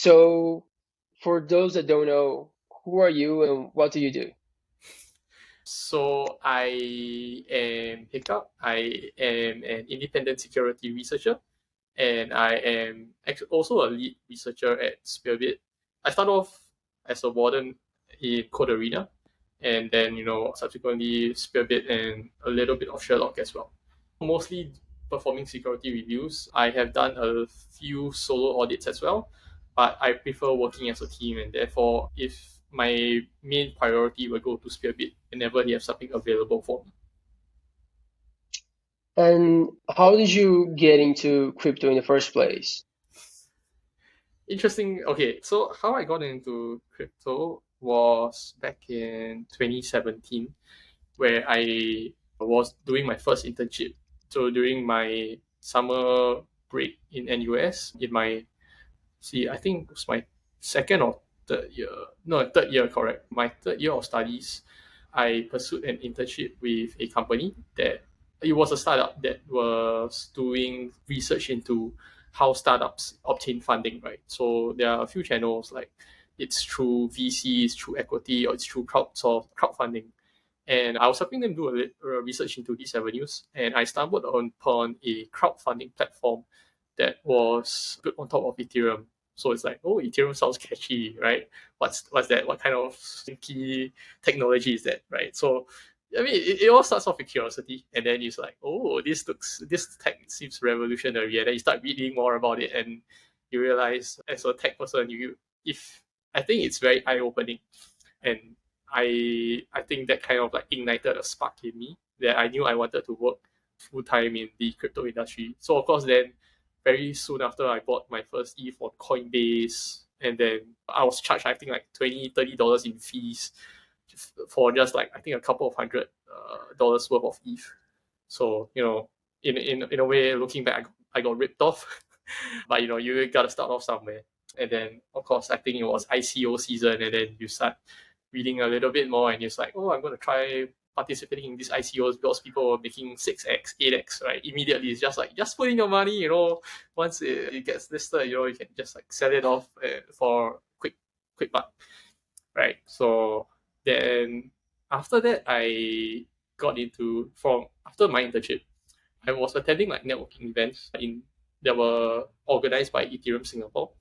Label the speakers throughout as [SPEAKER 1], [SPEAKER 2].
[SPEAKER 1] So, for those that don't know, who are you and what do you do?
[SPEAKER 2] So I am Hiccup. I am an independent security researcher, and I am also a lead researcher at Spearbit. I started off as a warden in Code Arena, and then subsequently Spearbit and a little bit of Sherlock as well. Mostly performing security reviews. I have done a few solo audits as well, but I prefer working as a team, and therefore, if my main priority will go to Spearbit whenever they have something available for me.
[SPEAKER 1] And how did you get into crypto in the first place?
[SPEAKER 2] Interesting. Okay, so how I got into crypto was back in 2017, where I was doing my first internship. So during my summer break in NUS, I think it was my second or third year, no, third year, correct. My third year of studies, I pursued an internship with a company that it was a startup that was doing research into how startups obtain funding, right? So there are a few channels like it's through VCs, through equity, or it's through crowdfunding. And I was helping them do a research into these avenues, and I stumbled upon a crowdfunding platform that was built on top of Ethereum. So it's like, oh, Ethereum sounds catchy, right? What's that? What kind of stinky technology is that, right? So I mean, it all starts off with curiosity, and then it's like, oh, this tech seems revolutionary, and then you start reading more about it, and you realize as a tech person, if I think it's very eye opening, and I think that kind of like ignited a spark in me that I knew I wanted to work full time in the crypto industry. So of course, then very soon after I bought my first ETH on Coinbase, and then I was charged I think like $20-$30 in fees for just like I think a couple of hundred dollars worth of ETH. So in a way, looking back, I got ripped off. But you gotta start off somewhere. And then of course I think it was ICO season, and then you start reading a little bit more, and it's like, oh, I'm gonna try participating in these ICOs because people were making 6x, 8x, right? Immediately, it's just like just put in your money, once it gets listed, you can just like sell it off for quick buck, right? So then after that, I got into from after my internship, I was attending like networking events that were organized by Ethereum Singapore.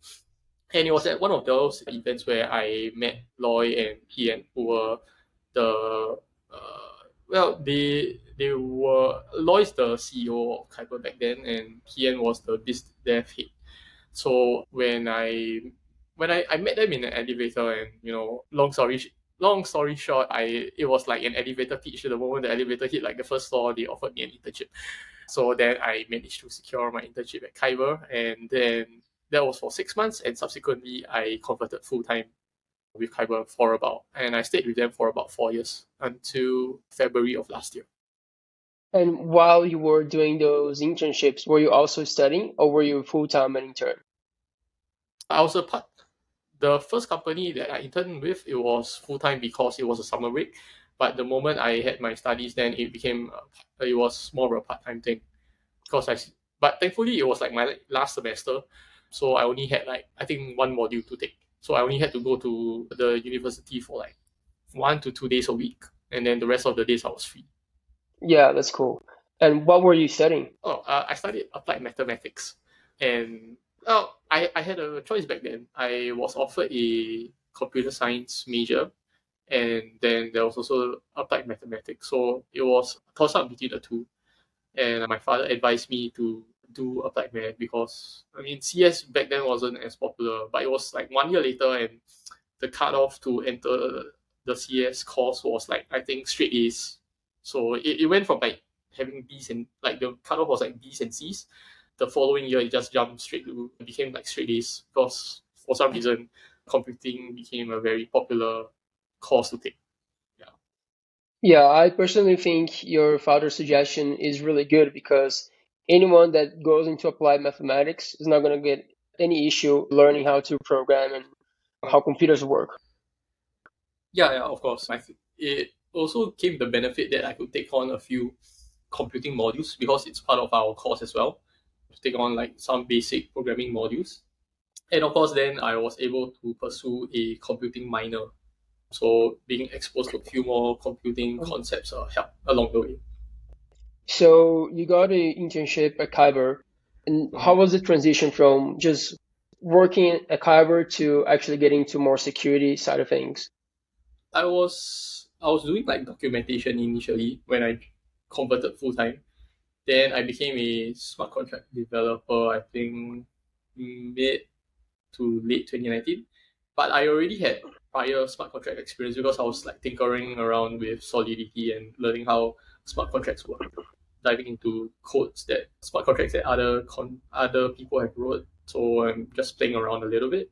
[SPEAKER 2] And it was at one of those events where I met Loy and Ian, who were the they were Loy's the CEO of Kuiper back then, and Ian was the biz dev head. So when I met them in an elevator, and long story short, it was like an elevator pitch. The moment the elevator hit like the first floor, they offered me an internship. So then I managed to secure my internship at Kyber, and then that was for 6 months, and subsequently I converted full time with Kyber and I stayed with them for about 4 years until February of last year.
[SPEAKER 1] And while you were doing those internships, were you also studying or were you full-time an intern?
[SPEAKER 2] I was a part. The first company that I interned with, it was full time because it was a summer break. But the moment I had my studies, then it was more of a part time thing because But thankfully, it was like my last semester, so I only had like I think one module to take. So I only had to go to the university for like 1 to 2 days a week, and then the rest of the days I was free.
[SPEAKER 1] Yeah, that's cool. And what were you studying?
[SPEAKER 2] Oh, I studied applied mathematics, and I had a choice back then. I was offered a computer science major, and then there was also applied mathematics. So it was a toss up between the two. And my father advised me to do applied math because I mean CS back then wasn't as popular, but it was like 1 year later, and the cutoff to enter the CS course was like I think straight A's. So it went from like having B's and like the cutoff was like B's and C's. The following year it just jumped straight to it became like straight A's because for some reason computing became a very popular course to take. Yeah.
[SPEAKER 1] Yeah, I personally think your father's suggestion is really good because anyone that goes into applied mathematics is not going to get any issue learning how to program and how computers work.
[SPEAKER 2] Yeah, of course. It also came the benefit that I could take on a few computing modules because it's part of our course as well. To take on like some basic programming modules. And of course, then I was able to pursue a computing minor. So being exposed to a few more computing concepts helped along the way.
[SPEAKER 1] So you got an internship at Kyber, and how
[SPEAKER 2] Mhm.
[SPEAKER 1] was the transition from just working at Kyber to actually getting to more security side of things?
[SPEAKER 2] I was doing like documentation initially when I converted full time. Then I became a smart contract developer. I think mid to late 2019. But I already had prior smart contract experience because I was like tinkering around with Solidity and learning how smart contracts work, diving into codes that smart contracts that other people have wrote. So I'm just playing around a little bit.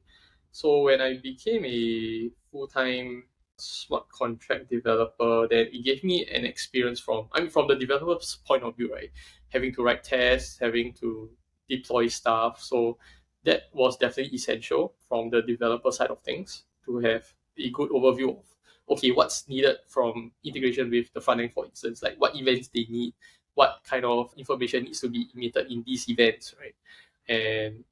[SPEAKER 2] So when I became a full time smart contract developer, then it gave me an experience from the developer's point of view, right? Having to write tests, having to deploy stuff. So that was definitely essential from the developer side of things to have a good overview of okay, what's needed from integration with the front end, for instance, like what events they need, what kind of information needs to be emitted in these events, right? And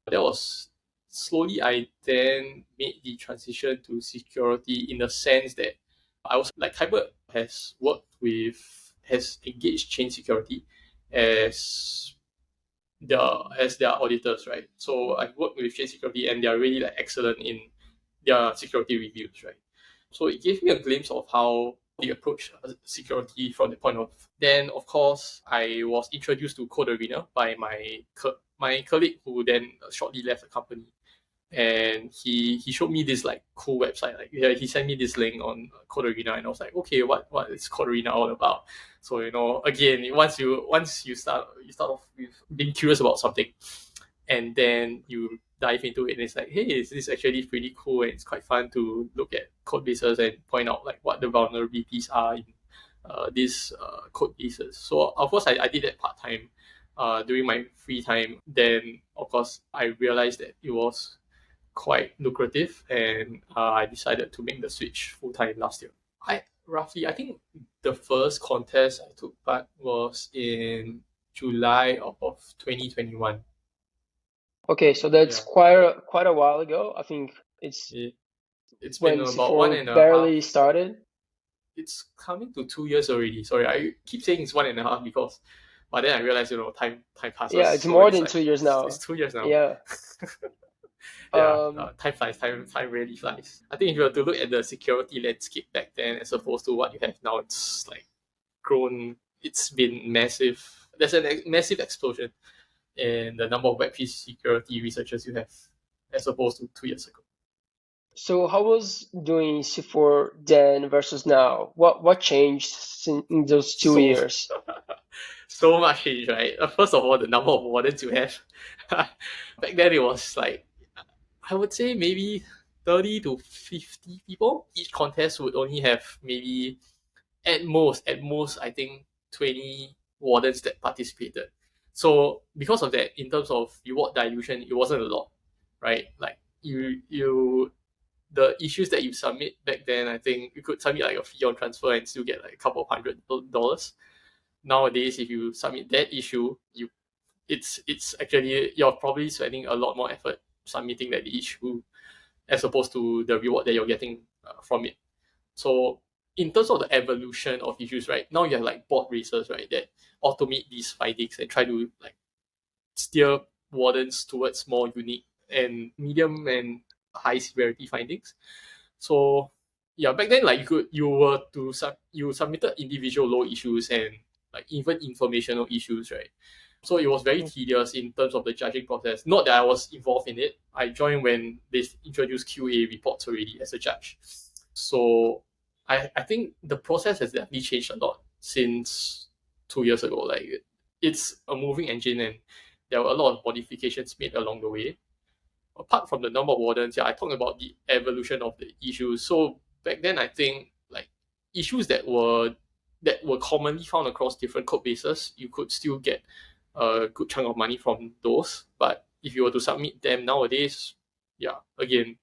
[SPEAKER 2] that was slowly I then made the transition to security in the sense that I was like Kyber has engaged chain security as their auditors, right? So I've worked with chain security and they're really like excellent in their security reviews, right? So it gave me a glimpse of how they approach security from the point of. Then, of course, I was introduced to Code Arena by my colleague who then shortly left the company, and he showed me this like cool website. Like yeah, he sent me this link on Code Arena, and I was like, okay, what is Code Arena all about? So again, once you start off with being curious about something, and then you dive into it, and it's like, hey, this is actually pretty cool, and it's quite fun to look at code bases and point out like what the vulnerabilities are in these code bases. So of course, I did that part time. During my free time, then of course I realized that it was quite lucrative, and I decided to make the switch full time last year. I think the first contest I took part was in July of 2021.
[SPEAKER 1] Okay, so that's
[SPEAKER 2] Yeah,
[SPEAKER 1] quite a while ago. I think it's
[SPEAKER 2] it, it's been
[SPEAKER 1] when
[SPEAKER 2] about one
[SPEAKER 1] C4
[SPEAKER 2] and a half.
[SPEAKER 1] barely started.
[SPEAKER 2] It's coming to 2 years already. Sorry, I keep saying it's one and a half because, but then I realized time passes.
[SPEAKER 1] Yeah, it's
[SPEAKER 2] So
[SPEAKER 1] more
[SPEAKER 2] it's
[SPEAKER 1] than
[SPEAKER 2] like
[SPEAKER 1] 2 years
[SPEAKER 2] it's
[SPEAKER 1] now.
[SPEAKER 2] 2 years now.
[SPEAKER 1] Yeah.
[SPEAKER 2] Yeah,
[SPEAKER 1] Um,
[SPEAKER 2] time flies. Time really flies. I think if you were to look at the security landscape back then as opposed to what you have now, it's like grown. It's been massive. There's a massive explosion in the number of web3 security researchers you have as opposed to 2 years ago.
[SPEAKER 1] so how was doing C4 then versus now? What changed in those two
[SPEAKER 2] So
[SPEAKER 1] years?
[SPEAKER 2] so much change, right? First of all, the number of wardens you have. Back then, it was like I would say maybe 30 to 50 people. Each contest would only have maybe at most, I think 20 wardens that participated. So because of that, in terms of reward dilution, it wasn't a lot, right? Like the issues that you submit back then, I think you could submit like a fee on transfer and still get like a couple of $100. Nowadays, if you submit that issue, it's actually you're probably spending a lot more effort submitting that issue as opposed to the reward that you're getting from it. So in terms of the evolution of issues, right now you have like bot racers, right, that automate these findings and try to like steer wardens towards more unique and medium and high severity findings. So yeah, back then like you submitted individual low issues and like even informational issues, right? So it was very tedious in terms of the judging process. Not that I was involved in it. I joined when they introduced QA reports already as a judge. So I think the process has definitely changed a lot since 2 years ago. Like it's a moving engine and there were a lot of modifications made along the way. Apart from the number of wardens, yeah, I talked about the evolution of the issues. So back then, I think like issues that were commonly found across different code bases, you could still get a good chunk of money from those. But if you were to submit them nowadays, yeah, again,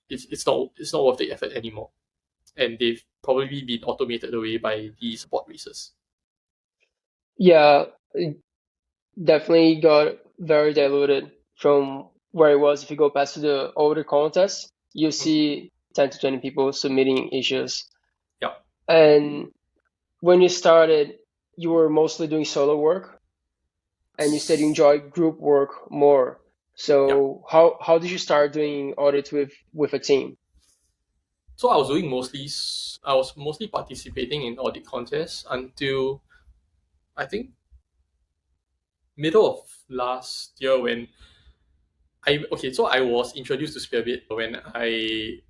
[SPEAKER 2] it's not worth the effort anymore, and they've probably been automated away by these bot races.
[SPEAKER 1] Yeah, it definitely got very diluted from where it was, if you go past to the older contests, you'll
[SPEAKER 2] Mhm.
[SPEAKER 1] see 10 to 20 people submitting issues.
[SPEAKER 2] Yeah.
[SPEAKER 1] And when you started, you were mostly doing solo work, and you said you enjoy group work more.
[SPEAKER 2] Yeah.
[SPEAKER 1] So how did you start doing audits with a team?
[SPEAKER 2] So I was mostly participating in audit contests until I think middle of last year when I was introduced to Spearbit when I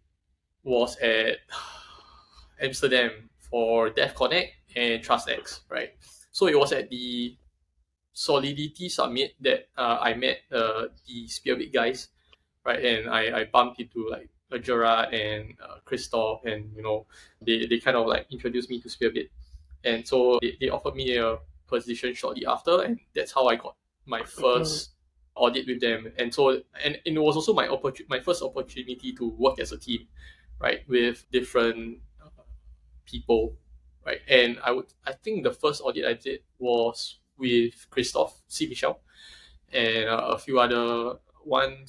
[SPEAKER 2] was at Amsterdam for Dev Connect and TrustX, right? So it was at the Solidity Summit that I met the Spearbit guys, right? And I bumped into like Gerard and Christoph, and they kind of like introduced me to Spearbit, and so they offered me a position shortly after, and that's how I got my first audit with them. And so and it was also my first opportunity to work as a team, right, with different people, right? And I think the first audit I did was with Christoph C. Michel and a few other, one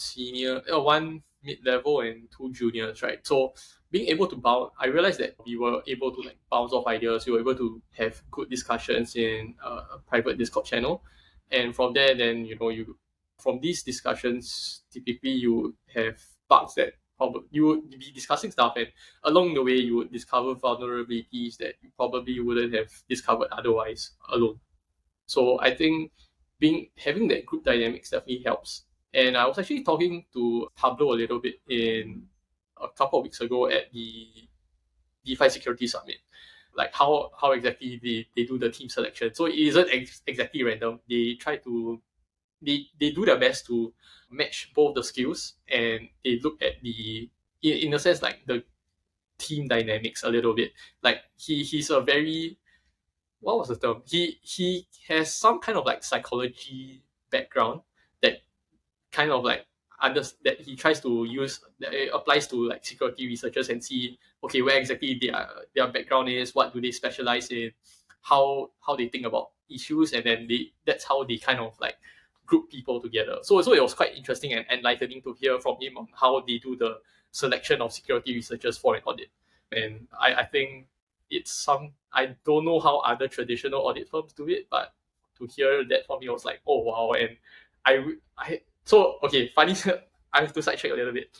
[SPEAKER 2] mid level and two juniors, right? So being able to bounce, I realized that we were able to like bounce off ideas. We were able to have good discussions in a private Discord channel, and from there, then you from these discussions, typically you have bugs that probably you would be discussing stuff, and along the way you would discover vulnerabilities that you probably wouldn't have discovered otherwise alone. So I think being having that group dynamics definitely helps. And I was actually talking to Pablo a little bit in a couple of weeks ago at the DeFi Security Summit, like how exactly they do the team selection. So it isn't exactly random. They do their best to match both the skills, and they look at in a sense like the team dynamics a little bit. Like he's a very, what was the term? He has some kind of like psychology background that kind of like that he tries to use, that it applies to like security researchers and see, okay, where exactly their background is, what do they specialize in, how they think about issues, and then that's how they kind of like group people together. So it was quite interesting and enlightening to hear from him on how they do the selection of security researchers for an audit. And I think it's some, I don't know how other traditional audit firms do it, but to hear that from me, I was like, oh wow. And I so okay, funny. I have to sidetrack a little bit.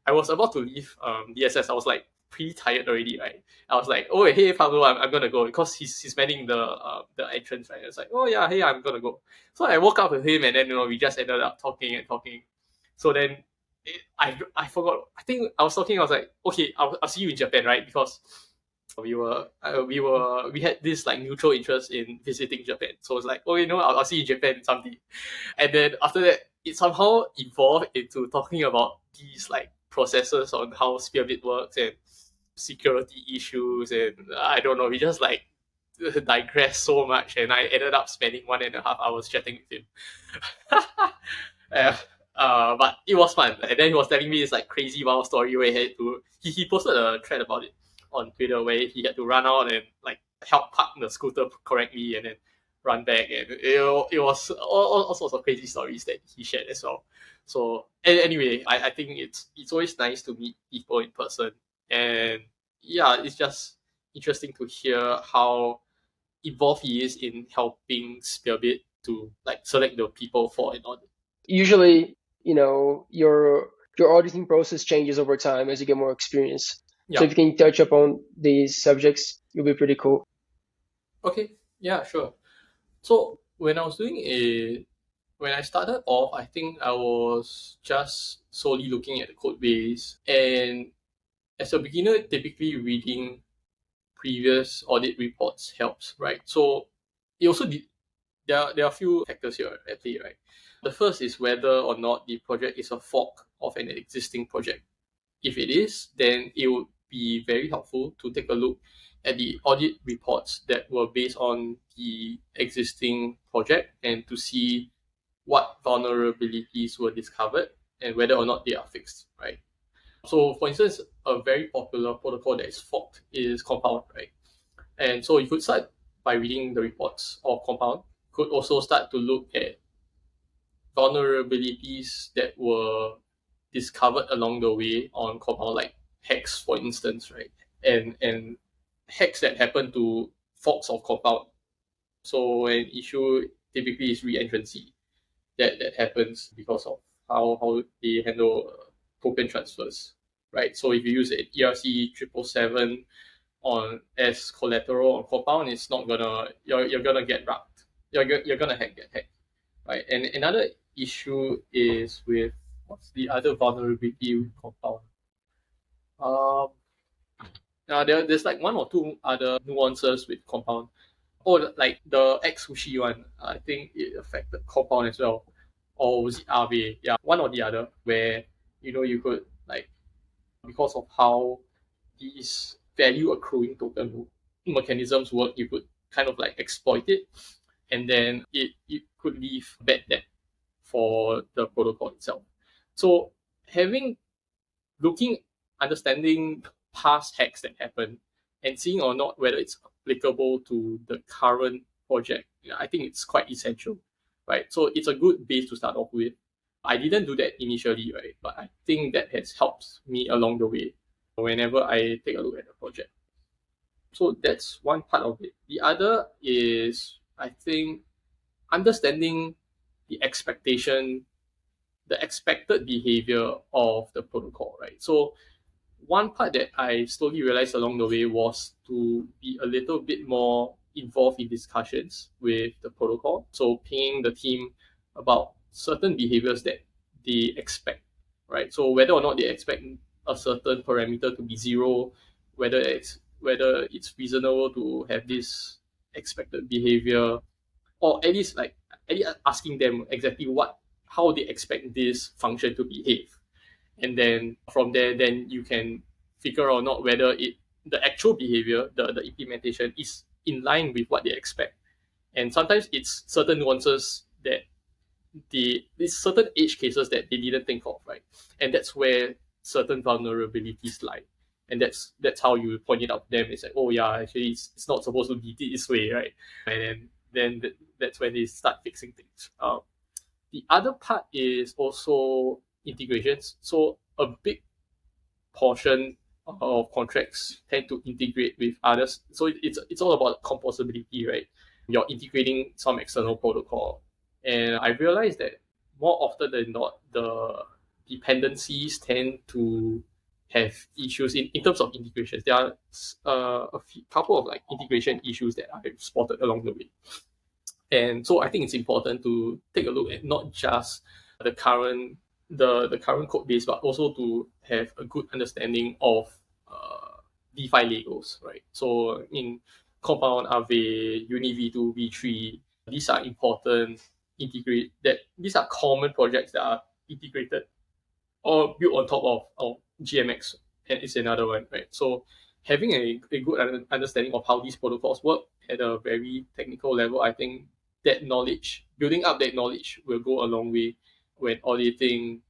[SPEAKER 2] I was about to leave DSS. I was like pretty tired already, right? I was like, oh hey Pablo, I'm gonna go, because he's manning the entrance, right? I was like, oh yeah, hey, I'm gonna go. So I woke up with him, and then we just ended up talking and talking. So then I forgot. I think I was talking. I was like, okay, I'll see you in Japan, right? Because we had this like mutual interest in visiting Japan. So it's like, oh, I'll see you in Japan someday. And then after that, it somehow evolved into talking about these like processes on how Spearbit works and security issues, and I don't know, we just like digressed so much, and I ended up spending 1.5 hours chatting with him. uh, but it was fun. And then he was telling me this like crazy wild story where he posted a thread about it on Twitter, where he had to run out and like help park the scooter correctly, and then run back, and it was all sorts of crazy stories that he shared as well. So anyway, I think it's always nice to meet people in person, and yeah, it's just interesting to hear how involved he is in helping Spearbit to like select the people for an audit.
[SPEAKER 1] Usually, your auditing process changes over time as you get more experience. So
[SPEAKER 2] Yeah.
[SPEAKER 1] if you can touch upon these subjects, it'll be pretty cool.
[SPEAKER 2] Okay. Yeah. Sure. So when I started off, I think I was just solely looking at the code base, and as a beginner, typically reading previous audit reports helps, right? So it also there are a few factors here at play, right? The first is whether or not the project is a fork of an existing project. If it is, then it would be very helpful to take a look at the audit reports that were based on the existing project, and to see what vulnerabilities were discovered and whether or not they are fixed, right? So, for instance, a very popular protocol that is forked is Compound, right? And so you could start by reading the reports of Compound. Could also start to look at vulnerabilities that were discovered along the way on compound, like hacks, for instance, right? And hacks that happen to forks of compound. So an issue typically is reentrancy that happens because of how they handle token transfers, right? So if you use an ERC 777 on as collateral on compound, it's not gonna you're gonna get rugged. You're gonna get hacked, right? And another issue is with what's the other vulnerability with compound? Um, there's like one or two other nuances with compound. Oh, like the ex sushi one, I think it affected compound as well, or was it Aave? Yeah, one or the other, where you could like because of how these value accruing token mechanisms work, you could kind of like exploit it, and then it could leave bad debt for the protocol itself. So having looking understanding past hacks that happen and seeing or not whether it's applicable to the current project, I think it's quite essential, right? So it's a good base to start off with. I didn't do that initially, right? But I think that has helped me along the way whenever I take a look at the project. So that's one part of it. The other is, I think, understanding the the expected behavior of the protocol, right? So one part that I slowly realized along the way was to be a little bit more involved in discussions with the protocol. So paying the team about certain behaviors that they expect, right? So whether or not they expect a certain parameter to be zero, whether it's reasonable to have this expected behavior, or at least asking them exactly how they expect this function to behave, and then from there then you can figure out not whether the actual behavior, the implementation is in line with what they expect. And sometimes it's certain nuances that these certain edge cases that they didn't think of, right? And that's where certain vulnerabilities lie. And that's how you point it out to them. It's like, oh yeah, actually it's not supposed to be this way, right? And that's when they start fixing things. The other part is also integrations. So a big portion of contracts tend to integrate with others. So it's all about composability, right? You're integrating some external protocol. And I realized that more often than not, the dependencies tend to have issues in terms of integrations. There are couple of like integration issues that I've spotted along the way. And so I think it's important to take a look at not just the current the current code base, but also to have a good understanding of DeFi Legos, right? So in Compound, Aave, Uni V2, V3, these are important these are common projects that are integrated or built on top of GMX, and it's another one, right? So having a good understanding of how these protocols work at a very technical level, I think building up that knowledge will go a long way when auditing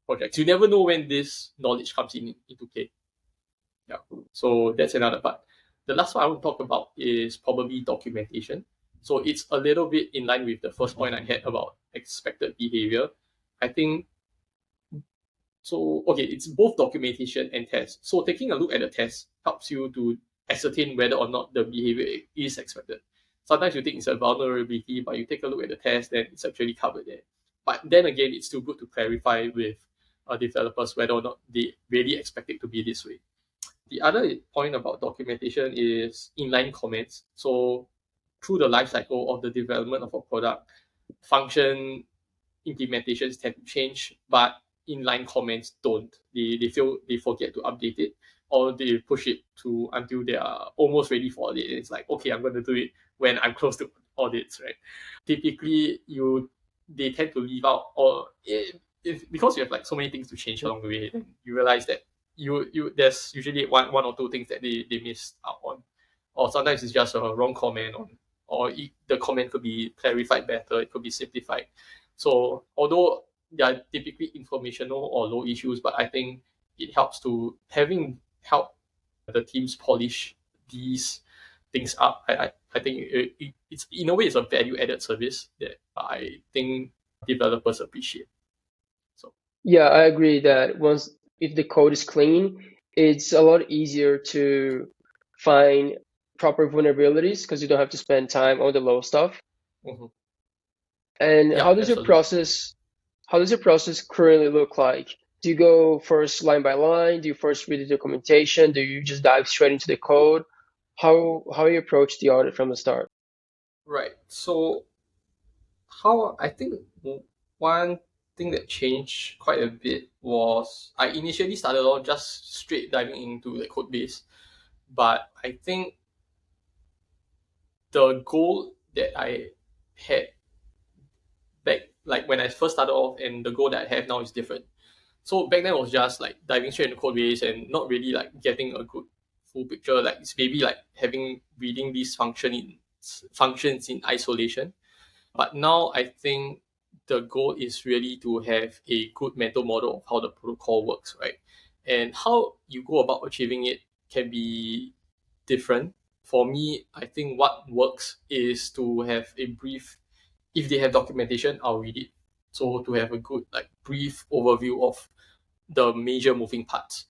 [SPEAKER 2] projects. You never know when this knowledge comes into play. Yeah. So that's another part. The last one I want to talk about is probably documentation. So it's a little bit in line with the first point I had about expected behavior. I think so. Okay, it's both documentation and test. So taking a look at the test helps you to ascertain whether or not the behavior is expected. Sometimes you think it's a vulnerability, but you take a look at the test, then it's actually covered there. But then again, it's still good to clarify with developers whether or not they really expect it to be this way. The other point about documentation is inline comments. So through the life cycle of the development of a product, function implementations tend to change, but inline comments don't. They forget to update it, or they push it to until they are almost ready for audit. It's like, okay, I'm going to do it when I'm close to audits, right? Typically, they tend to leave out, or if because you have like so many things to change along the way, then you realize that you there's usually one or two things that they missed out on, or sometimes it's just a wrong comment on, or the comment could be clarified better, it could be simplified. So although they are typically informational or low issues, but I think it helps to having help the teams polish these things up. I think it's in a way it's a value added service that I think developers appreciate. So
[SPEAKER 1] Yeah, I agree that once if the code is clean, it's a lot easier to find proper vulnerabilities because you don't have to spend time on the low stuff.
[SPEAKER 2] mhm.
[SPEAKER 1] And
[SPEAKER 2] Yeah, absolutely.
[SPEAKER 1] how does your process currently look like? Do you go first line by line? Do you first read the documentation? Do you just dive straight into the code? How you approach the audit from the start?
[SPEAKER 2] Right. So how I think one thing that changed quite a bit was I initially started off just straight diving into the code base, but I think the goal that I had back like when I first started off and the goal that I have now is different. So back then it was just like diving straight into code base and not really like getting a good full picture. Like it's maybe like having reading these functions in isolation. But now I think the goal is really to have a good mental model of how the protocol works, right? And how you go about achieving it can be different. For me, I think what works is to have a brief, if they have documentation, I'll read it. So to have a good like brief overview of the major moving parts.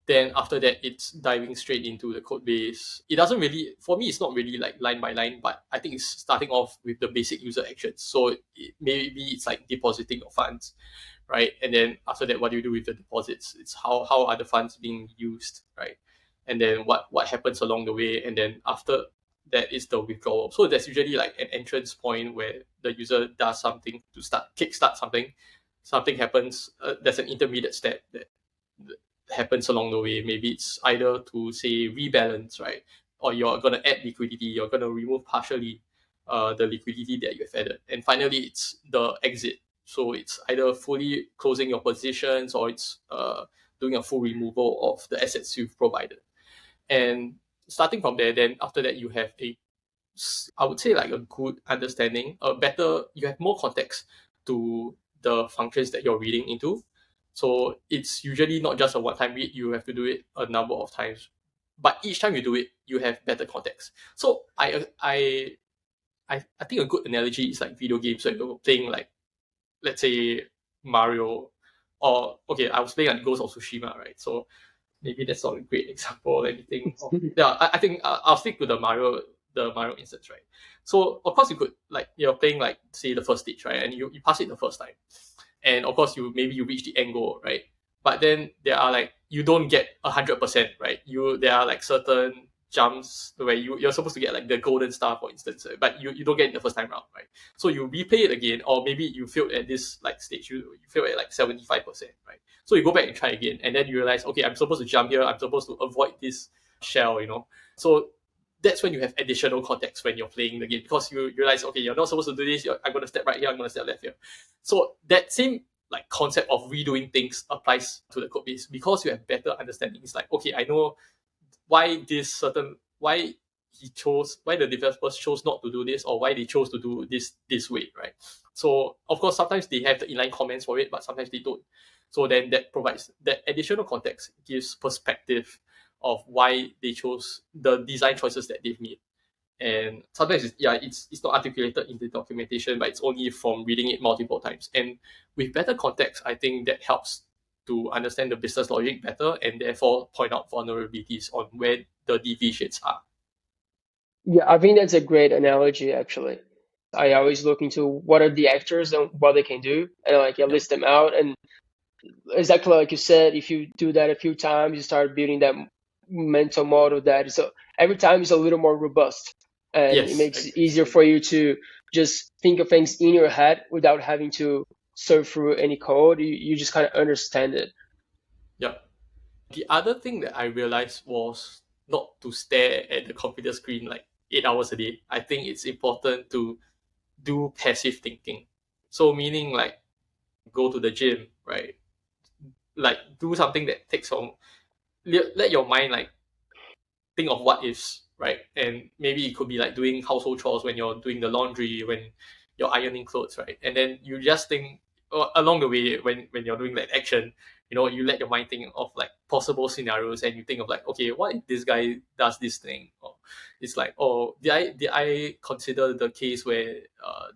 [SPEAKER 2] Then after that, it's diving straight into the code base. It doesn't really, for me, it's not really like line by line, but I think it's starting off with the basic user actions. So maybe it's like depositing your funds, right? And then after that, what do you do with the deposits? It's how are the funds being used, right? And then what happens along the way, and then after that is the withdrawal. So there's usually like an entrance point where the user does something to kickstart something. Something happens. There's an intermediate step that happens along the way. Maybe it's either to say rebalance, right? Or you're gonna add liquidity, you're gonna remove partially the liquidity that you've added. And finally it's the exit. So it's either fully closing your positions or it's doing a full removal of the assets you've provided. And starting from there, then after that you have I would say like a good understanding, a better, you have more context to the functions that you're reading into. So it's usually not just a one-time read, you have to do it a number of times. But each time you do it, you have better context. So I think a good analogy is like video games. So if you're playing like, let's say, Mario, or okay, I was playing like Ghost of Tsushima, right? So maybe that's not a great example. Let me think of, yeah, I think I'll stick with the Mario instance, right? So of course you could like you're playing like say the first stage, right, and you pass it the first time, and of course you reach the end goal, right? But then there are like you don't get 100%, right? There are like certain jumps where you're supposed to get like the golden star, for instance, but you don't get it the first time round, right? So you replay it again, or maybe you failed at this like stage, you failed at like 75%, right? So you go back and try again, and then you realize, okay, I'm supposed to jump here, I'm supposed to avoid this shell. So that's when you have additional context when you're playing the game, because you realize, okay, you're not supposed to do this, I'm going to step right here, I'm going to step left here. So that same like concept of redoing things applies to the code base, because you have better understanding. It's like, okay, I know why why the developers chose not to do this, or why they chose to do this way, right? So of course sometimes they have the inline comments for it, but sometimes they don't. So then that provides that additional context, gives perspective of why they chose the design choices that they've made. And sometimes it's not articulated in the documentation, but it's only from reading it multiple times. And with better context, I think that helps to understand the business logic better, and therefore point out vulnerabilities on where the deviations are.
[SPEAKER 1] Yeah, I think that's a great analogy actually. I always look into what are the actors and what they can do, and like I
[SPEAKER 2] Yeah.
[SPEAKER 1] list them out. And exactly like you said, if you do that a few times, you start building that mental model that is every time is a little more robust, and it
[SPEAKER 2] Yes,
[SPEAKER 1] makes it easier
[SPEAKER 2] exactly.
[SPEAKER 1] for you to just think of things in your head without having to surf through any code. You just kind of understand it.
[SPEAKER 2] Yeah. The other thing that I realized was not to stare at the computer screen like 8 hours a day. I think it's important to do passive thinking. So meaning like go to the gym, right? Like do something that takes on let your mind like think of what ifs, right? And maybe it could be like doing household chores when you're doing the laundry, when you're ironing clothes, right? And then you just think along the way when you're doing that action, you let your mind think of like possible scenarios, and you think of like, okay, what if this guy does this thing? Or it's like, oh, did I consider the case where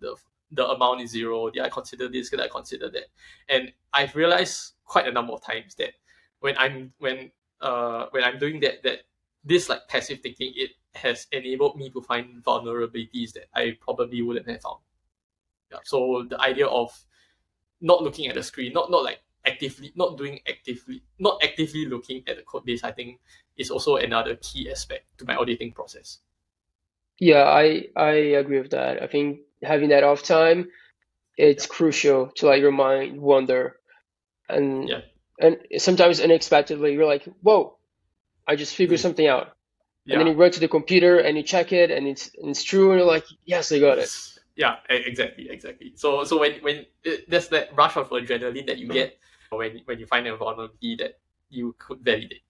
[SPEAKER 2] the the amount is zero? Did I consider this? Did I consider that? And I've realized quite a number of times that when I'm when I'm doing that this like passive thinking, it has enabled me to find vulnerabilities that I probably wouldn't have found. Yeah. So the idea of not looking at the screen, not like actively, not actively looking at the code base, I think is also another key aspect to my auditing process.
[SPEAKER 1] Yeah, I agree with that. I think having that off time, it's
[SPEAKER 2] Yeah,
[SPEAKER 1] crucial to let your mind wander. And
[SPEAKER 2] yeah,
[SPEAKER 1] and sometimes unexpectedly you're like, whoa, I just figured something out. And then
[SPEAKER 2] yeah.
[SPEAKER 1] you run to the computer and you check it and it's true and you're like, yes, I got it.
[SPEAKER 2] Yeah, exactly. So when there's that rush of adrenaline that you get when you find a vulnerability that you could validate.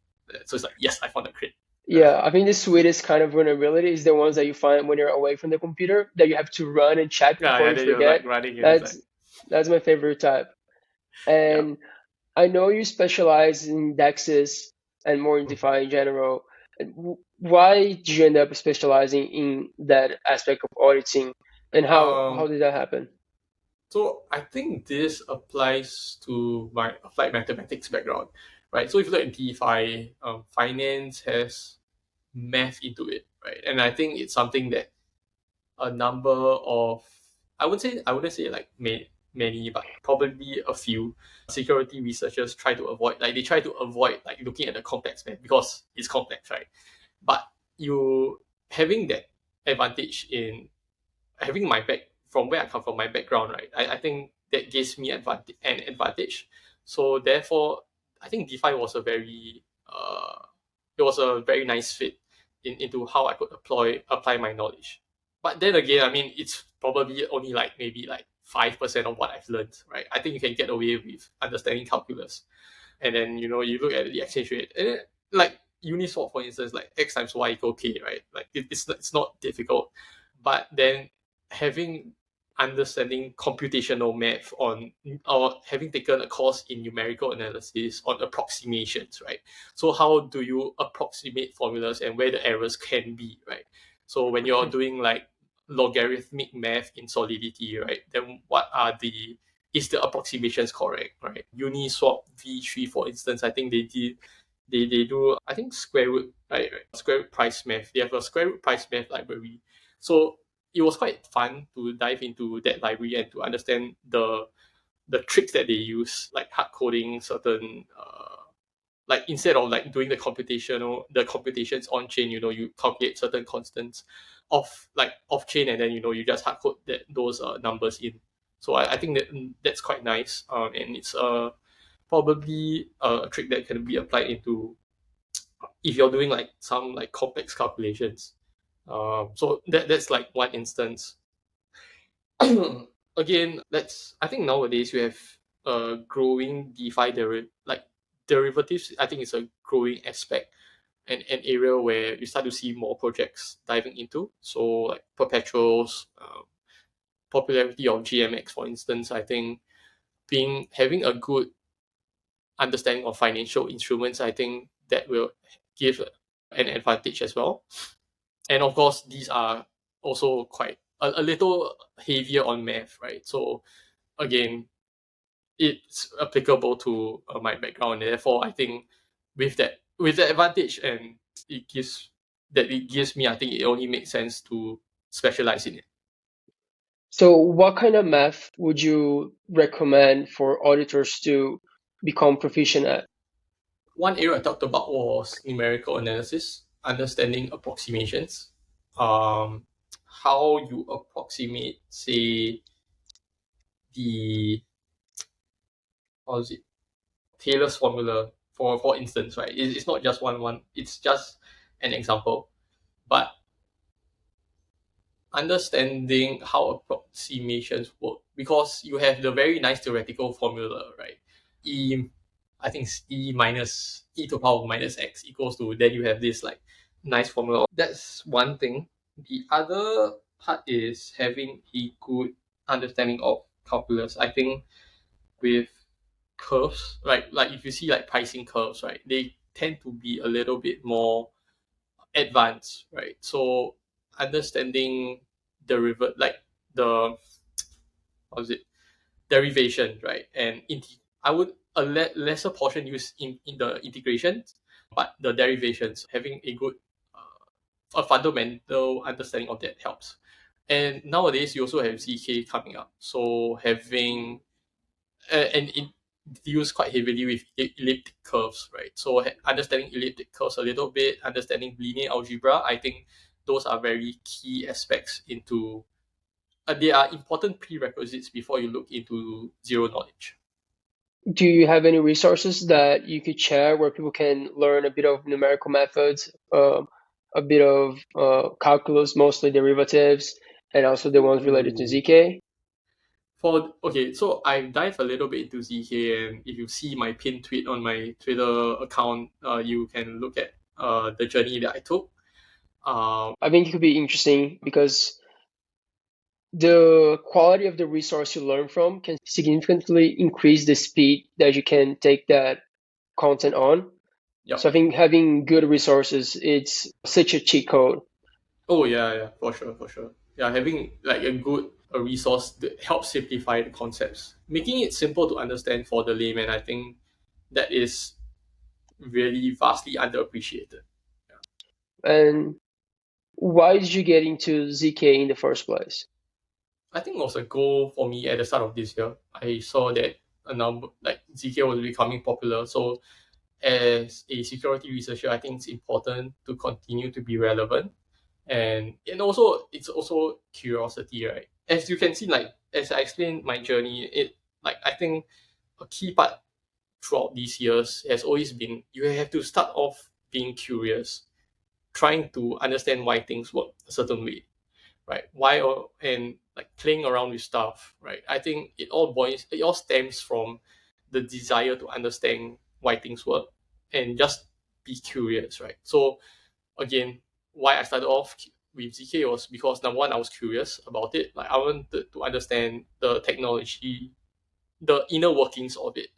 [SPEAKER 2] So it's like, yes, I found a crit.
[SPEAKER 1] Yeah, I think the sweetest kind of vulnerability is the ones that you find when you're away from the computer that you have to run and check
[SPEAKER 2] Yeah,
[SPEAKER 1] before
[SPEAKER 2] yeah.
[SPEAKER 1] you
[SPEAKER 2] Then you're like
[SPEAKER 1] forget.
[SPEAKER 2] running and it's like,
[SPEAKER 1] That's my favorite type.
[SPEAKER 2] yeah.
[SPEAKER 1] And I know you specialize in indexes and more in
[SPEAKER 2] Hmm.
[SPEAKER 1] DeFi in general. Why did you end up specializing in that aspect of auditing, and how
[SPEAKER 2] Um.
[SPEAKER 1] did that happen?
[SPEAKER 2] So I think this applies to my applied mathematics background, right? So if you look at DeFi, finance has math into it, right? And I think it's something that a number of I wouldn't say like many, but probably a few security researchers try to avoid, like they try to avoid like looking at the complex math because it's complex, right? But you having that advantage in having my back from where I come from, my background, right? I think that gives me an advantage. So therefore, I think DeFi was a very it was a very nice fit into how I could apply my knowledge. But then again, I mean, it's probably only like maybe like 5% of what I've learned, right? I think you can get away with understanding calculus, and then you look at the exchange rate, and then, like Uniswap, for instance, like X times Y equal K, right? Like it's not difficult, but then having understanding computational math on, or having taken a course in numerical analysis on approximations, right? So how do you approximate formulas and where the errors can be, right? So when you're doing like logarithmic math in Solidity, right, then what are the is the approximations correct, right? Uniswap V3, for instance, I think they do, I think, square root, right? Square root price math. They have a square root price math library. So it was quite fun to dive into that library and to understand the tricks that they use, like hard coding certain like instead of like doing the computations on chain, you calculate certain constants off chain, and then you just hard code those numbers in. So I think that's quite nice, and it's probably a trick that can be applied into if you're doing like some like complex calculations. So that's like one instance. Again, let's. I think nowadays we have growing DeFi like derivatives. I think it's a growing aspect and an area where you start to see more projects diving into. So like perpetuals, popularity of GMX, for instance. I think being having a good understanding of financial instruments, I think that will give an advantage as well. And of course, these are also quite a little heavier on math, right? So again, it's applicable to my background. Therefore, I think with the advantage and it gives me, I think it only makes sense to specialize in it.
[SPEAKER 1] So, what kind of math would you recommend for auditors to become proficient at?
[SPEAKER 2] One area I talked about was numerical analysis, understanding approximations, um, how you approximate, say, the how is it Taylor's formula, for instance, right? It's not just one. It's just an example, but understanding how approximations work, because you have the very nice theoretical formula, right? E, I think it's E minus E to the power of minus X equals to, then you have this like nice formula. That's one thing. The other part is having a good understanding of calculus. I think with curves, like if you see like pricing curves, right, they tend to be a little bit more advanced, right? So understanding like the how is it, derivation, right? And I would lesser portion use in the integration, but the derivations, having a good a fundamental understanding of that helps. And nowadays you also have ZK coming up, so having and it deals quite heavily with elliptic curves, right? So understanding elliptic curves a little bit, understanding linear algebra, I think those are very key aspects into. They are important prerequisites before you look into zero knowledge.
[SPEAKER 1] Do you have any resources that you could share where people can learn a bit of numerical methods, a bit of calculus, mostly derivatives, and also the ones related to
[SPEAKER 2] Ooh.
[SPEAKER 1] ZK?
[SPEAKER 2] For okay, so I dive a little bit into ZK, and if you see my pinned tweet on my Twitter account, you can look at the journey that I took.
[SPEAKER 1] I think it could be interesting because the quality of the resource you learn from can significantly increase the speed that you can take that content on.
[SPEAKER 2] Yep.
[SPEAKER 1] So I think having good resources, it's such a cheat code.
[SPEAKER 2] Oh yeah, yeah, for sure, for sure. Yeah, having like a resource that helps simplify the concepts, making it simple to understand for the layman. I think that is really vastly underappreciated. Yeah.
[SPEAKER 1] And why did you get into ZK in the first place?
[SPEAKER 2] I think it was a goal for me at the start of this year. I saw that a number like ZK was becoming popular. So as a security researcher, I think it's important to continue to be relevant. And also it's also curiosity, right? As you can see, like as I explained my journey, it like I think a key part throughout these years has always been you have to start off being curious, trying to understand why things work a certain way, right? Why or and like playing around with stuff, right? I think it all stems from the desire to understand why things work and just be curious, right? So again, why I started off with ZK was because number one, I was curious about it. Like I wanted to understand the technology, the inner workings of it,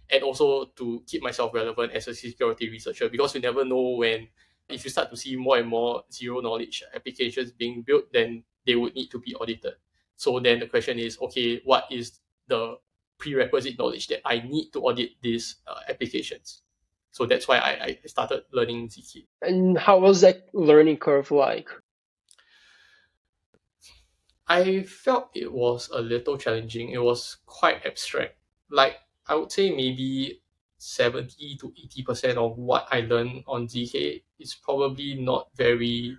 [SPEAKER 2] and also to keep myself relevant as a security researcher because you never know when if you start to see more and more zero knowledge applications being built, then they would need to be audited. So then the question is, okay, what is the prerequisite knowledge that I need to audit these applications? So that's why I started learning ZK.
[SPEAKER 1] And how was that learning curve like?
[SPEAKER 2] I felt it was a little challenging. It was quite abstract. Like I would say maybe 70 to 80% of what I learned on ZK is probably not very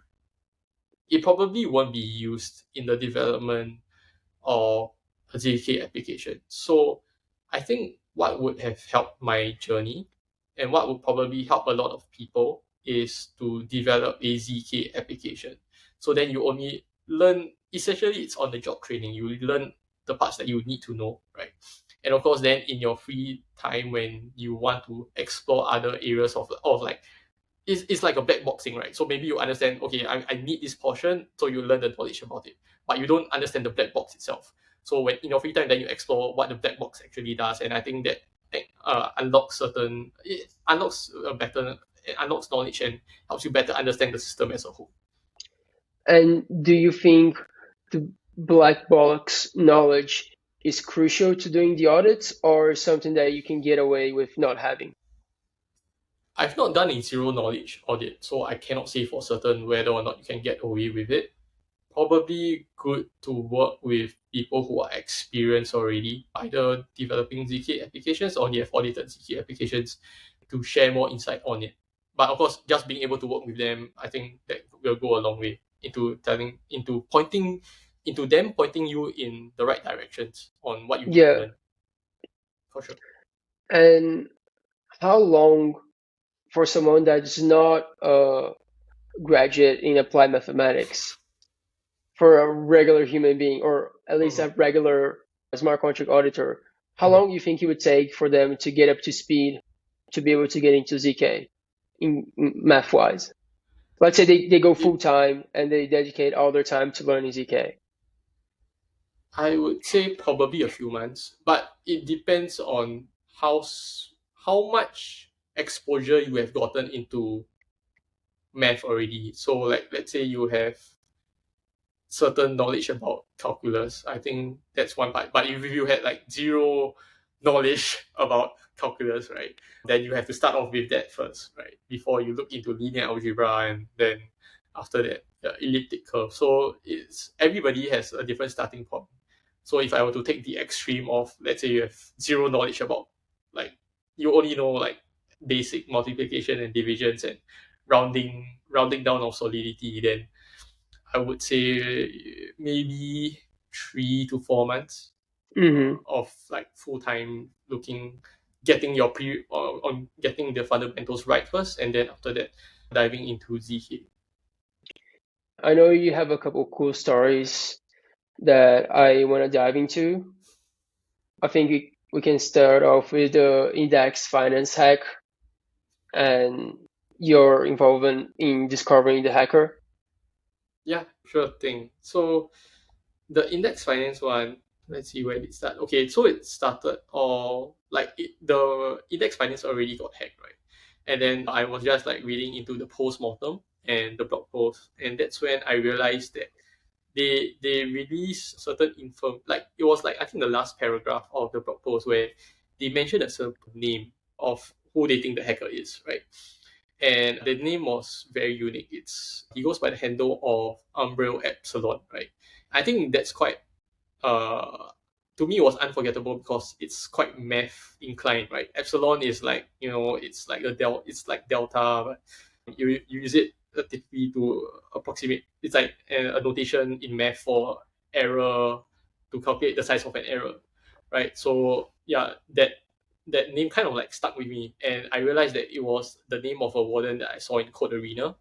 [SPEAKER 2] it probably won't be used in the development or a ZK application. So I think what would have helped my journey and what would probably help a lot of people is to develop a ZK application. So then you only learn, essentially it's on the job training. You learn the parts that you need to know, right? And of course, then in your free time when you want to explore other areas of like it's like a black box thing, right? So maybe you understand, okay, I need this portion, so you learn the knowledge about it, but you don't understand the black box itself. So when in your free time, then you explore what the black box actually does, and I think that it unlocks a better it unlocks knowledge and helps you better understand the system as a whole.
[SPEAKER 1] And do you think the black box knowledge is crucial to doing the audits or something that you can get away with not having?
[SPEAKER 2] I've not done a zero knowledge audit, so I cannot say for certain whether or not you can get away with it. Probably good to work with people who are experienced already, either developing ZK applications or they have audited ZK applications to share more insight on it. But of course, just being able to work with them, I think that will go a long way into them pointing you in the right directions on what you need to
[SPEAKER 1] Yeah.
[SPEAKER 2] learn, for sure.
[SPEAKER 1] And how long for someone that's not a graduate in applied mathematics, for a regular human being, or at least
[SPEAKER 2] Mm-hmm.
[SPEAKER 1] a regular smart contract auditor, how
[SPEAKER 2] Mm-hmm.
[SPEAKER 1] long do you think it would take for them to get up to speed to be able to get into ZK in math wise? Let's say they go full
[SPEAKER 2] It,
[SPEAKER 1] time and they dedicate all their time to learning ZK.
[SPEAKER 2] I would say probably a few months, but it depends on how much exposure you have gotten into math already. So like let's say you have certain knowledge about calculus. I think that's one part. But if you had like zero knowledge about calculus, right, then you have to start off with that first, right, before you look into linear algebra and then after that elliptic curve. So it's everybody has a different starting point. So if I were to take the extreme of, let's say you have zero knowledge about, like, you only know like basic multiplication and divisions and rounding down of solidity, then I would say maybe 3 to 4 months
[SPEAKER 1] Hmm.
[SPEAKER 2] of like full time looking, getting your on getting the fundamentals right first, and then after that diving into ZK.
[SPEAKER 1] I know you have a couple cool stories that I want to dive into. I think we can start off with the index finance hack and your involvement in discovering the hacker.
[SPEAKER 2] Yeah, sure thing. So the index finance one, let's see where did it start. Okay, so it started, or like the index finance already got hacked, right? And then I was just like reading into the post mortem and the blog post, and that's when I realized that they released certain info. Like it was like, I think the last paragraph of the blog post where they mentioned a certain name of who they think the hacker is, right? And the name was very unique. He goes by the handle of Umbrel Epsilon, right? I think that's quite, uh to me, it was unforgettable because it's quite math inclined, right? Epsilon is like, it's like it's like delta, but you use it typically to approximate. It's like a notation in math for error, to calculate the size of an error, right? So yeah, that name kind of like stuck with me, and I realized that it was the name of a warden that I saw in Code Arena,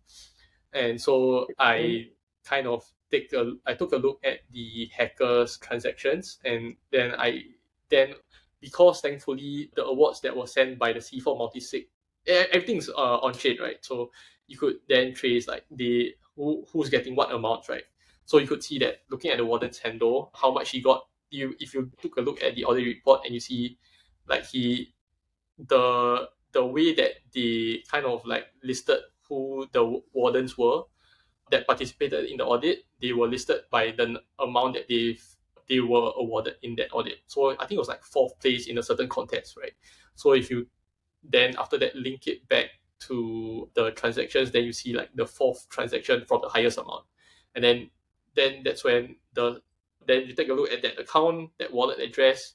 [SPEAKER 2] and so I took a look at the hackers transactions, and then because thankfully the awards that were sent by the C4 multisig, everything's on chain, right? So you could then trace like who's getting what amount, right? So you could see that looking at the warden's handle, how much he got. If you took a look at the audit report and you see like the way that they kind of like listed who the wardens were that participated in the audit, they were listed by the amount that they were awarded in that audit. So I think it was like fourth place in a certain contest, right? So if you then after that link it back to the transactions, then you see like the fourth transaction from the highest amount, and then that's when then you take a look at that account, that wallet address,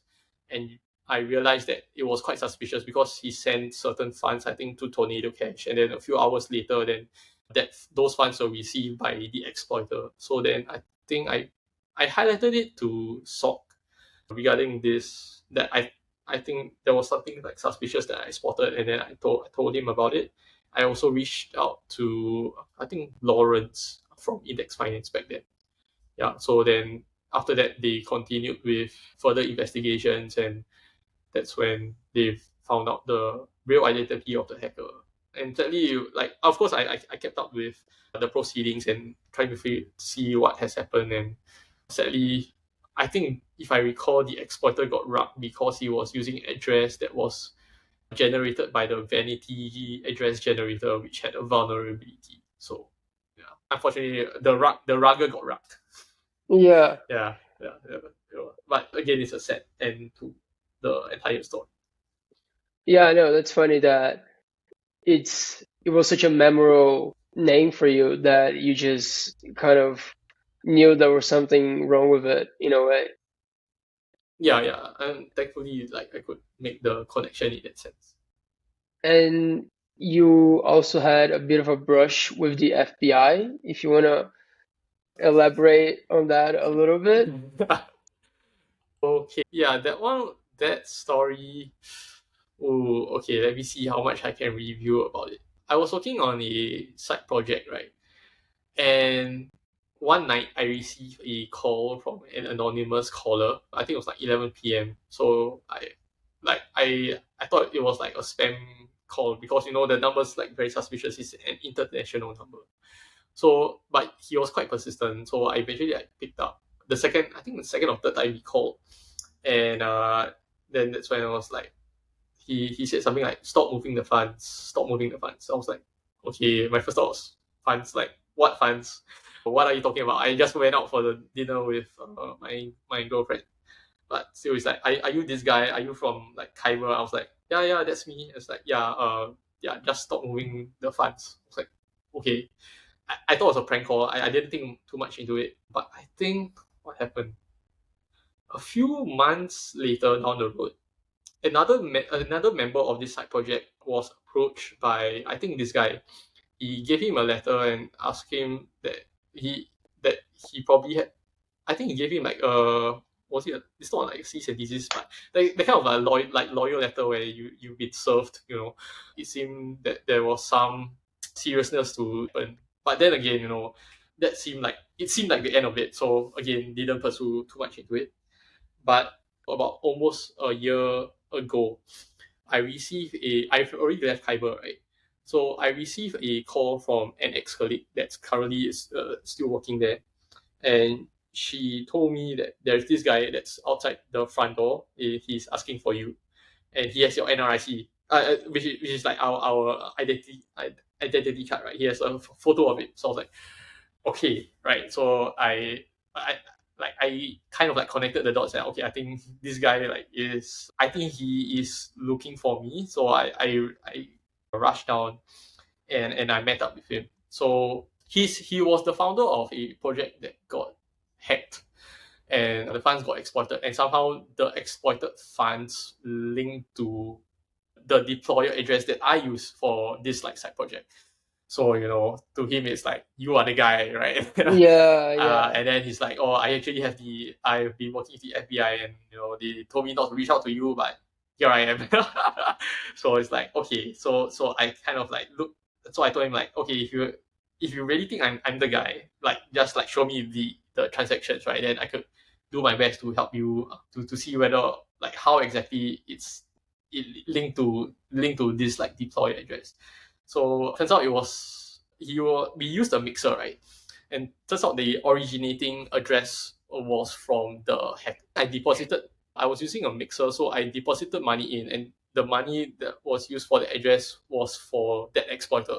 [SPEAKER 2] and I realized that it was quite suspicious because he sent certain funds, I think, to Tornado Cash, and then a few hours later, then that those funds were received by the exploiter. So then I think I highlighted it to SOC regarding this, that I think there was something like suspicious that I spotted, and then I told him about it. I also reached out to, I think, Lawrence from Index Finance back then. Yeah, so then after that they continued with further investigations, and that's when they found out the real identity of the hacker. And sadly, like, of course, I kept up with the proceedings and trying to see what has happened. And sadly, I think if I recall, the exploiter got rugged because he was using an address that was generated by the vanity address generator, which had a vulnerability. So yeah, unfortunately, the rugger got rugged.
[SPEAKER 1] Yeah,
[SPEAKER 2] Yeah. But again, it's a sad end to the entire story.
[SPEAKER 1] yeah, I know. That's funny that it was such a memorable name for you that you just kind of knew there was something wrong with it in a way.
[SPEAKER 2] Yeah, and thankfully, like, I could make the connection in that sense.
[SPEAKER 1] And you also had a bit of a brush with the FBI. If you want to elaborate on that a little bit.
[SPEAKER 2] Okay, yeah, that story. Oh, okay. Let me see how much I can review about it. I was working on a side project, right? And one night I received a call from an anonymous caller. I think it was like 11 p.m. So I thought it was like a spam call because the number's like very suspicious. It's an international number. So, but he was quite persistent. So I eventually picked up. I think the second or third time he called, and then that's when I was like, he said something like, "Stop moving the funds, stop moving the funds." So I was like, okay. My first thought was, funds, like what funds? what are you talking about? I just went out for the dinner with my girlfriend. But still, it's like, are you this guy? Are you from like Kyber? I was like, yeah, that's me. It's like, yeah, just stop moving the funds. It's like, okay. I thought it was a prank call. I didn't think too much into it. But I think what happened? A few months later down the road, another member of this side project was approached by, I think, this guy. He gave him a letter and asked him he that he probably had. I think he gave him like was it it's not like cease and desist, but the kind of a loyal letter where you've been served. It seemed that there was some seriousness to it. But then again, it seemed like the end of it. So again, didn't pursue too much into it. But about almost a year ago, I've already left Kyber, right? So I received a call from an ex-colleague that's currently is still working there, and she told me that there's this guy that's outside the front door. He's asking for you, and he has your NRIC, which is like our identity card, right? He has a photo of it. So I was like, okay, right. So I kind of like connected the dots, and okay, I think this guy I think he is looking for me. So I rushed down, and I met up with him. So he was the founder of a project that got hacked, and the funds got exploited, and somehow the exploited funds linked to the deployer address that I use for this like side project. So to him it's like, you are the guy, right?
[SPEAKER 1] Yeah, yeah.
[SPEAKER 2] And then he's like, oh, I've been working with the FBI, and they told me not to reach out to you, but here I am. So it's like, okay, so I kind of like look. So I told him like, okay, if you really think I'm the guy, like just like show me the transactions, right? Then I could do my best to help you to see whether like how exactly it linked to this like deploy address. So turns out we used a mixer, right? And turns out the originating address was from the hack. I was using a mixer, so I deposited money in, and the money that was used for the address was for that exploiter.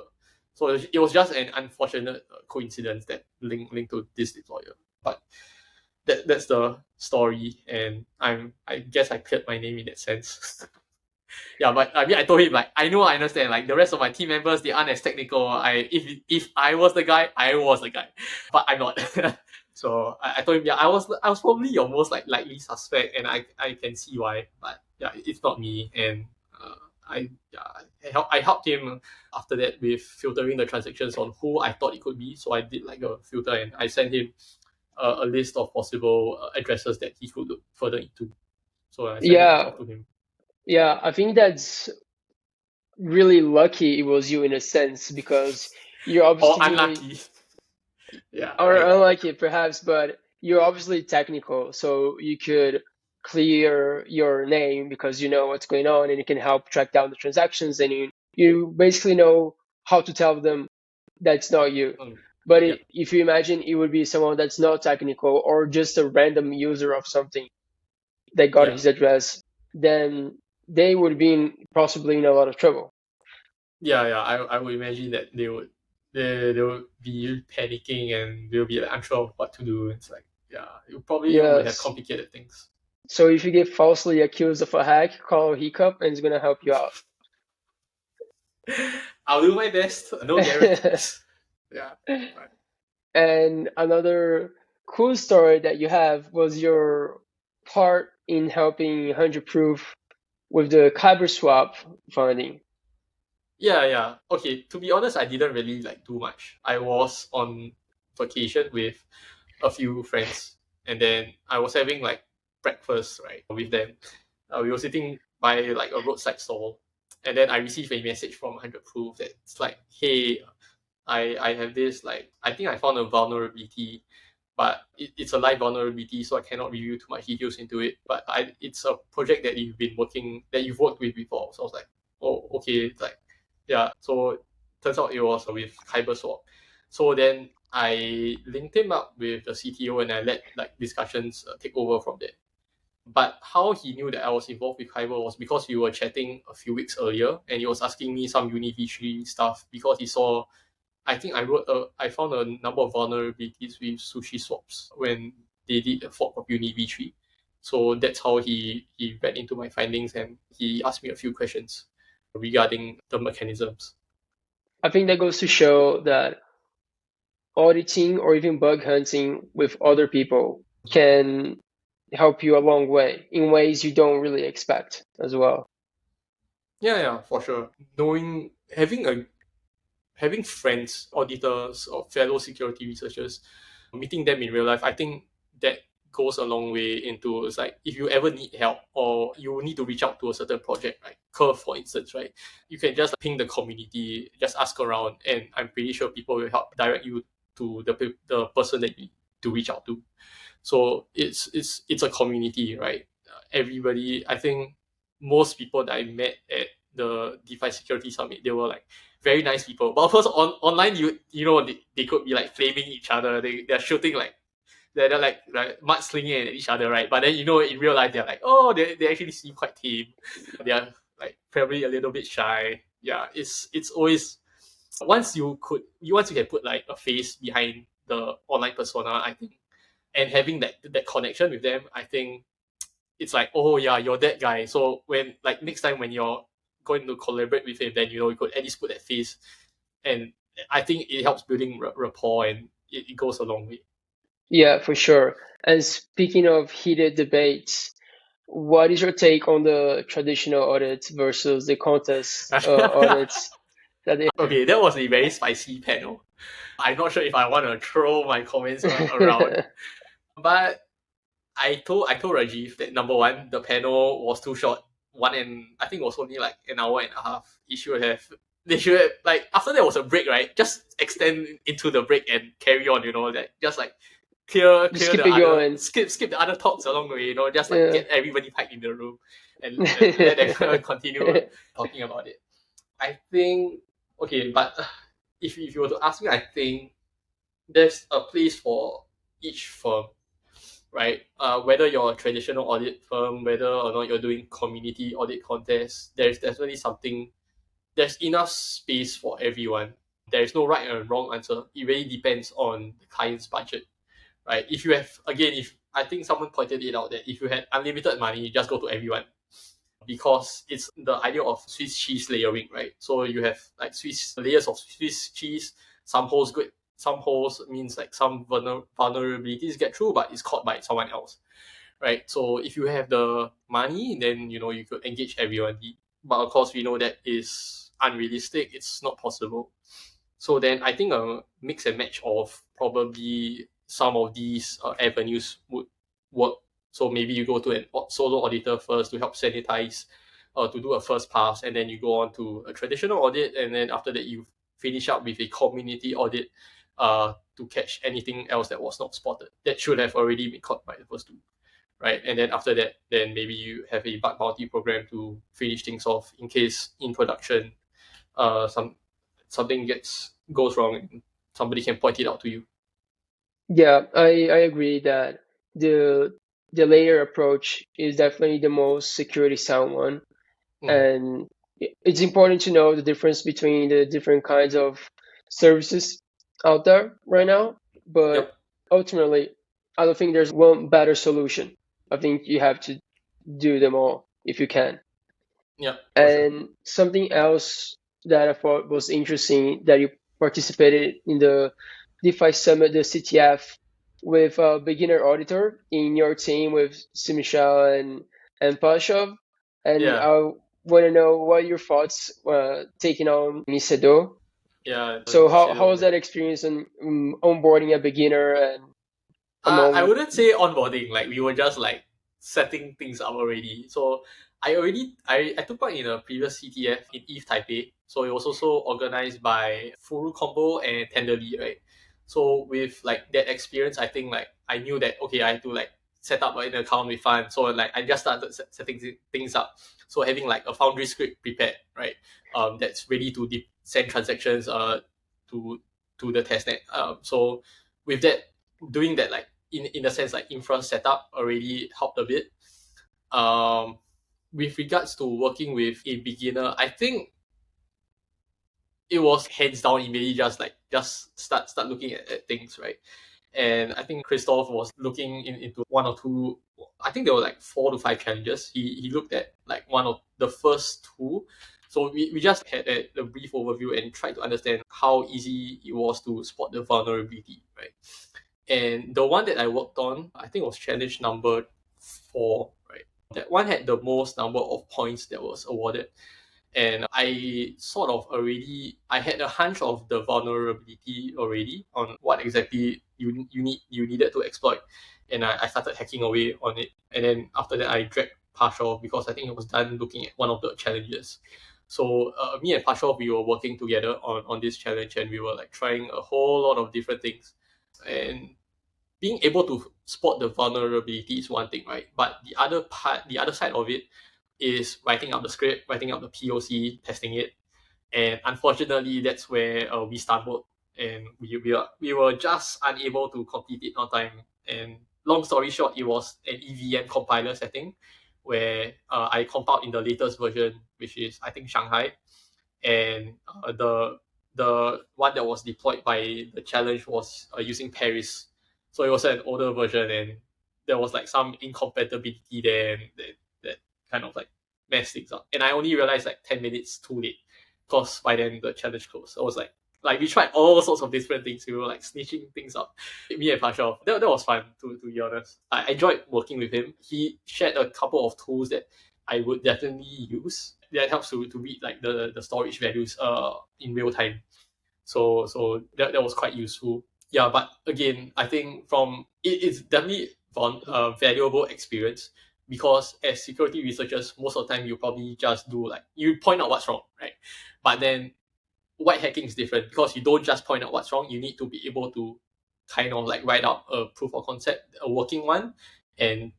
[SPEAKER 2] So it was just an unfortunate coincidence that linked to this deployer. But that's the story, and I guess I cleared my name in that sense. Yeah, but I mean, I told him like, I understand. Like the rest of my team members, they aren't as technical. If I was the guy, I was the guy, but I'm not. So I told him, yeah, I was probably your most like likely suspect, and I can see why. But yeah, it's not me, and I helped him after that with filtering the transactions on who I thought it could be. So I did like a filter, and I sent him a list of possible addresses that he could look further into. So I sent it
[SPEAKER 1] Yeah,
[SPEAKER 2] off to him.
[SPEAKER 1] yeah. I think that's really lucky it was you in a sense because you're
[SPEAKER 2] Or
[SPEAKER 1] obviously,
[SPEAKER 2] unlucky. Yeah,
[SPEAKER 1] or
[SPEAKER 2] right.
[SPEAKER 1] unlucky perhaps, but you're obviously technical, so you could clear your name because you know what's going on and you can help track down the transactions and you basically know how to tell them that's not you. But
[SPEAKER 2] Yeah,
[SPEAKER 1] if you imagine it would be someone that's not technical or just a random user of something that got
[SPEAKER 2] yeah,
[SPEAKER 1] his address, then they would be possibly in a lot of trouble.
[SPEAKER 2] yeah. I would imagine that they would be panicking, and they'll be like unsure of what to do. It's like, yeah, it probably would have
[SPEAKER 1] Yes.
[SPEAKER 2] complicated things.
[SPEAKER 1] So if you get falsely accused of a hack, call Hiccup and it's gonna help you out.
[SPEAKER 2] I'll do my best. No guarantees. Yeah. Right.
[SPEAKER 1] And another cool story that you have was your part in helping 100 Proof with the Kyber swap funding.
[SPEAKER 2] Yeah. Okay. To be honest, I didn't really like do much. I was on vacation with a few friends, and then I was having like breakfast right with them. We were sitting by like a roadside stall, and then I received a message from 100 Proof that's like, hey, I have this, like, I think I found a vulnerability, but it's a live vulnerability, so I cannot reveal too much details into it. But it's a project that you've worked with before. So I was like, oh, okay. It's like, yeah. So turns out it was with Kyberswap. So then I linked him up with the CTO, and I let like discussions take over from there. But how he knew that I was involved with Kyber was because we were chatting a few weeks earlier, and he was asking me some Uni V3 stuff because he saw I think I found a number of vulnerabilities with sushi swaps when they did a fork of Uni v3. So that's how he read into my findings and he asked me a few questions regarding the mechanisms.
[SPEAKER 1] I think that goes to show that auditing or even bug hunting with other people can help you a long way in ways you don't really expect as well.
[SPEAKER 2] Yeah, for sure. Knowing having friends, auditors, or fellow security researchers, meeting them in real life, I think that goes a long way into it's like if you ever need help or you need to reach out to a certain project, right? Curve, for instance, right? You can just ping the community, just ask around, and I'm pretty sure people will help direct you to the person that you need to reach out to. So it's a community, right? Everybody, I think most people that I met at the DeFi Security Summit, they were like very nice people. But of course, online, they could be like flaming each other. They're shooting like they're like mudslinging at each other, right? But then in real life, they're like, oh, they actually seem quite tame. They're like probably a little bit shy. Yeah, it's always once you can put like a face behind the online persona, I think, and having that connection with them, I think it's like, oh yeah, you're that guy. So when like next time when you're going to collaborate with him, then you could at least put that face, and I think it helps building rapport and it goes a long way.
[SPEAKER 1] Yeah, for sure. And speaking of heated debates, what is your take on the traditional audits versus the contest audits that they
[SPEAKER 2] Okay, that was a very spicy panel. I'm not sure if I want to throw my comments around, but I told Rajiv that number one, the panel was too short. One and I think it was only like an hour and a half. They should have like after there was a break, right? Just extend into the break and carry on, that just like
[SPEAKER 1] just
[SPEAKER 2] clear
[SPEAKER 1] keep
[SPEAKER 2] the
[SPEAKER 1] it
[SPEAKER 2] other
[SPEAKER 1] going.
[SPEAKER 2] skip the other talks along the way, just like
[SPEAKER 1] Yeah.
[SPEAKER 2] get everybody packed in the room and let everyone continue talking about it. I think okay, but if you were to ask me, I think there's a place for each firm, right? Whether you're a traditional audit firm, whether or not you're doing community audit contests, there's definitely something. There's enough space for everyone. There is no right and wrong answer. It really depends on the client's budget, right? If you have, again, if I think someone pointed it out that if you had unlimited money, you just go to everyone because it's the idea of Swiss cheese layering, right? So you have like Swiss layers of Swiss cheese. Some holes good, some holes means like some vulnerabilities get through, but it's caught by someone else, right? So if you have the money, then you could engage everyone. But of course, we know that is unrealistic. It's not possible. So then I think a mix and match of probably some of these avenues would work. So maybe you go to an solo auditor first to help sanitize, to do a first pass, and then you go on to a traditional audit, and then after that you finish up with a community audit, to catch anything else that was not spotted that should have already been caught by the first two, right? And then after that, then maybe you have a bug bounty program to finish things off in case in production, something goes wrong and somebody can point it out to you.
[SPEAKER 1] Yeah, I agree that the the layer approach is definitely the most security sound one.
[SPEAKER 2] Mm.
[SPEAKER 1] And it's important to know the difference between the different kinds of services out there right now. But
[SPEAKER 2] Yep.
[SPEAKER 1] ultimately, I don't think there's one better solution. I think you have to do them all if you can.
[SPEAKER 2] Yep. For sure.
[SPEAKER 1] And something else that I thought was interesting that you participated in the DeFi Summit, the CTF, with a beginner auditor in your team with Simichal and Pashov. And
[SPEAKER 2] Yeah.
[SPEAKER 1] I want to know what your thoughts taking on Misedo.
[SPEAKER 2] Yeah.
[SPEAKER 1] So how
[SPEAKER 2] Shadow.
[SPEAKER 1] was that experience on onboarding a beginner and
[SPEAKER 2] I
[SPEAKER 1] among
[SPEAKER 2] wouldn't say onboarding. Like we were just like setting things up already. So I took part in a previous CTF in Eve Taipei. So it was also organized by Furu Combo and Tenderly, right? So with like that experience, I think like I knew that okay, I had to like set up an account with fund. So like I just started setting things up. So having like a Foundry script prepared, right? That's ready to send transactions to the testnet. So with that, doing that like in a sense like infra setup already helped a bit. Um, with regards to working with a beginner, I think it was hands down immediately just start looking at things, right? And I think Christoph was looking into one or two. I think there were like 4 to 5 challenges. He looked at like one of the first two. So we just had a brief overview and tried to understand how easy it was to spot the vulnerability, right? And the one that I worked on, I think was challenge number 4, right? That one had the most number of points that was awarded. And I sort of already I had a hunch of the vulnerability already on what exactly you needed to exploit, and I started hacking away on it. And then after that, I dragged Partial because I think it was done looking at one of the challenges. So me and Partial, we were working together on this challenge, and we were like trying a whole lot of different things. And being able to spot the vulnerability is one thing, right? But the other side of it is writing up the script, writing up the POC, testing it. And unfortunately, that's where we stumbled, and we were just unable to complete it on time. And long story short, it was an EVM compiler setting where I compiled in the latest version, which is I think Shanghai, and the one that was deployed by the challenge was using Paris, so it was an older version, and there was like some incompatibility there, and that kind of like messed things up. And I only realized like 10 minutes too late, because by then the challenge closed. I was like we tried all sorts of different things. We were like snitching things up. Me and Pasha, that was fun to be honest. I enjoyed working with him. He shared a couple of tools that I would definitely use. That helps to read like the storage values in real time. So that was quite useful. Yeah, but again, I think it's definitely from a valuable experience, because as security researchers, most of the time you probably just do like you point out what's wrong, right? But then white hacking is different, because you don't just point out what's wrong. You need to be able to kind of like write out a proof of concept, a working one, and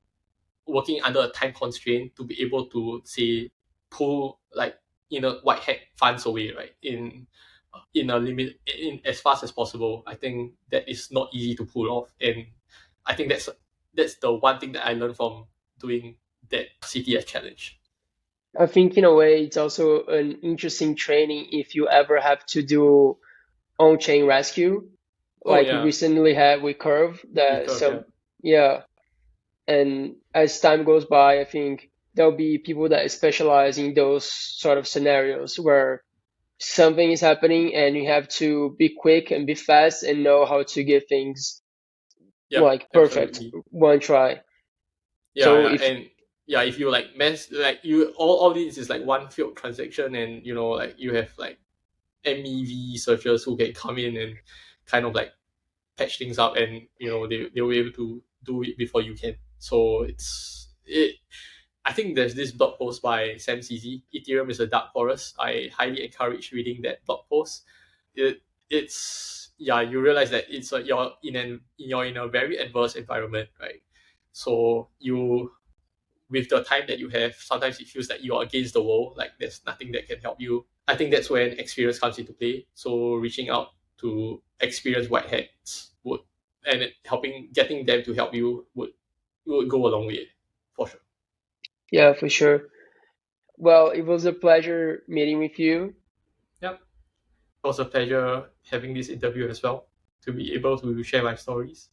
[SPEAKER 2] working under a time constraint to be able to say pull like white hat funds away, right, in a limit, in as fast as possible. I think that is not easy to pull off, and I think that's the one thing that I learned from doing that CTF challenge.
[SPEAKER 1] I think in a way it's also an interesting training if you ever have to do on-chain rescue,
[SPEAKER 2] Oh
[SPEAKER 1] like
[SPEAKER 2] yeah,
[SPEAKER 1] recently had with Curve that
[SPEAKER 2] recurve, yeah.
[SPEAKER 1] some, yeah. And as time goes by, I think there'll be people that specialize in those sort of scenarios where something is happening and you have to be quick and be fast and know how to get things
[SPEAKER 2] Yep,
[SPEAKER 1] like perfect
[SPEAKER 2] absolutely.
[SPEAKER 1] one try.
[SPEAKER 2] Yeah,
[SPEAKER 1] So
[SPEAKER 2] yeah,
[SPEAKER 1] if
[SPEAKER 2] and yeah, if you like mess like you all this is like one failed transaction, and like you have like MEV searchers who can come in and kind of like patch things up, and they'll be able to do it before you can. So I think there's this blog post by Sam CZ, Ethereum is a dark forest. I highly encourage reading that blog post. It's yeah, you realize that it's you're in a very adverse environment, right? So you with the time that you have, sometimes it feels like you're against the wall, like there's nothing that can help you. I think that's when experience comes into play. So reaching out to experienced white hats would, and helping getting them to help you would go a long way, for sure.
[SPEAKER 1] yeah, for sure. Well, it was a pleasure meeting with you.
[SPEAKER 2] Yep. It was a pleasure having this interview as well, to be able to share my stories.